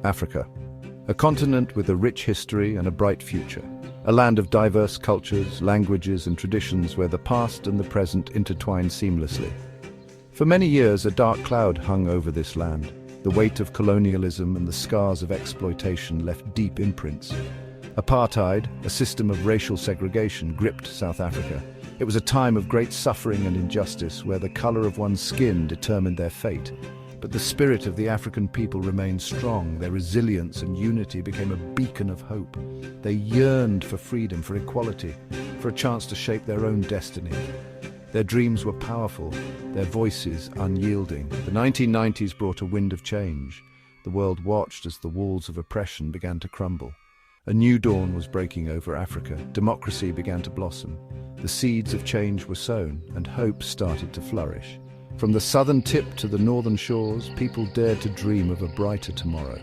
Africa, a continent with a rich history and a bright future, a land of diverse cultures, languages and traditions where the past and the present intertwine seamlessly. For many years, a dark cloud hung over this land. The weight of colonialism and the scars of exploitation left deep imprints. Apartheid, a system of racial segregation, gripped South Africa. It was a time of great suffering and injustice where the color of one's skin determined their fate. But the spirit of the African people remained strong. Their resilience and unity became a beacon of hope. They yearned for freedom, for equality, for a chance to shape their own destiny. Their dreams were powerful, their voices unyielding. The 1990s brought a wind of change. The world watched as the walls of oppression began to crumble. A new dawn was breaking over Africa. Democracy began to blossom. The seeds of change were sown, and hope started to flourish. From the southern tip to the northern shores, people dared to dream of a brighter tomorrow.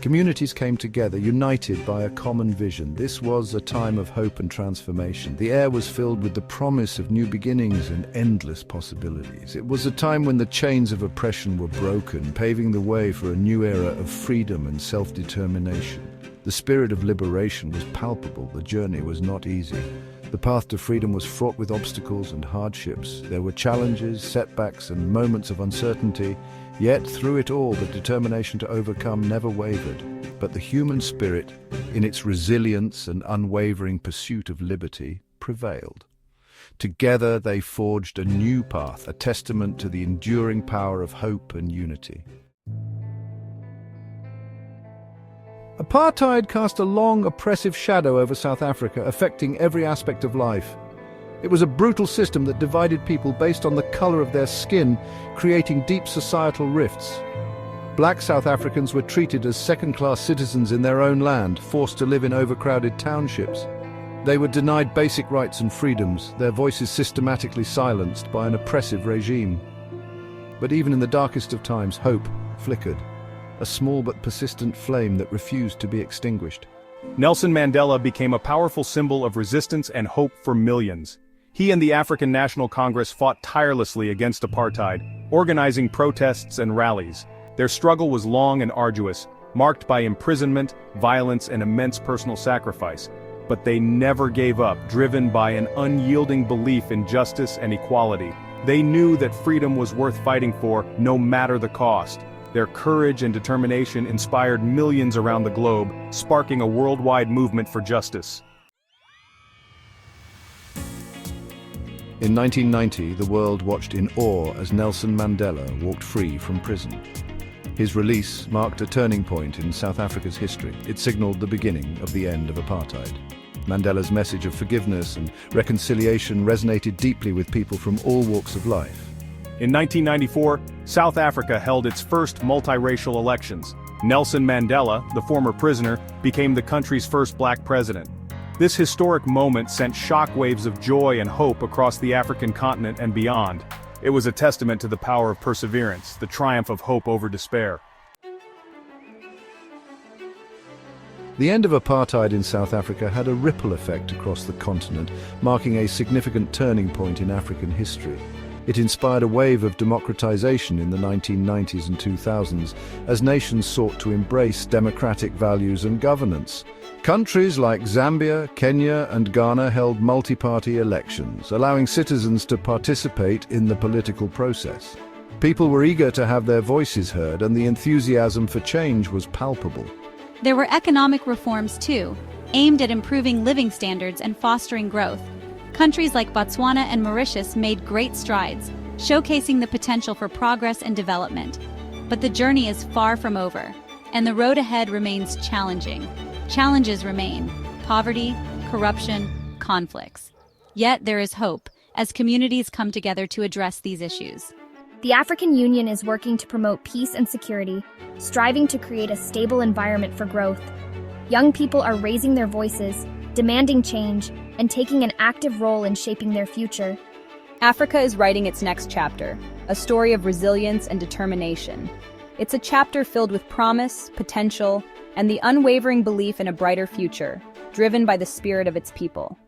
Communities came together, united by a common vision. This was a time of hope and transformation. The air was filled with the promise of new beginnings and endless possibilities. It was a time when the chains of oppression were broken, paving the way for a new era of freedom and self-determination. The spirit of liberation was palpable. The journey was not easy. The path to freedom was fraught with obstacles and hardships. There were challenges, setbacks, and moments of uncertainty. Yet, through it all, the determination to overcome never wavered. But the human spirit, in its resilience and unwavering pursuit of liberty, prevailed. Together, they forged a new path, a testament to the enduring power of hope and unity. Apartheid cast a long, oppressive shadow over South Africa, affecting every aspect of life. It was a brutal system that divided people based on the color of their skin, creating deep societal rifts. Black South Africans were treated as second-class citizens in their own land, forced to live in overcrowded townships. They were denied basic rights and freedoms, their voices systematically silenced by an oppressive regime. But even in the darkest of times, hope flickered. A small but persistent flame that refused to be extinguished. Nelson Mandela became a powerful symbol of resistance and hope for millions. He and the African National Congress fought tirelessly against apartheid, organizing protests and rallies. Their struggle was long and arduous, marked by imprisonment, violence, and immense personal sacrifice. But they never gave up, driven by an unyielding belief in justice and equality. They knew that freedom was worth fighting for, no matter the cost. Their courage and determination inspired millions around the globe, sparking a worldwide movement for justice. In 1990, the world watched in awe as Nelson Mandela walked free from prison. His release marked a turning point in South Africa's history. It signaled the beginning of the end of apartheid. Mandela's message of forgiveness and reconciliation resonated deeply with people from all walks of life. In 1994, South Africa held its first multiracial elections. Nelson Mandela, the former prisoner, became the country's first black president. This historic moment sent shockwaves of joy and hope across the African continent and beyond. It was a testament to the power of perseverance, the triumph of hope over despair. The end of apartheid in South Africa had a ripple effect across the continent, marking a significant turning point in African history. It inspired a wave of democratization in the 1990s and 2000s as nations sought to embrace democratic values and governance. Countries like Zambia, Kenya, and Ghana held multi-party elections, allowing citizens to participate in the political process. People were eager to have their voices heard, and the enthusiasm for change was palpable. There were economic reforms too, aimed at improving living standards and fostering growth. Countries like Botswana and Mauritius made great strides, showcasing the potential for progress and development. But the journey is far from over, and the road ahead remains challenging. Challenges remain: poverty, corruption, conflicts. Yet there is hope, as communities come together to address these issues. The African Union is working to promote peace and security, striving to create a stable environment for growth. Young people are raising their voices, demanding change, and taking an active role in shaping their future. Africa is writing its next chapter, a story of resilience and determination. It's a chapter filled with promise, potential, and the unwavering belief in a brighter future, driven by the spirit of its people.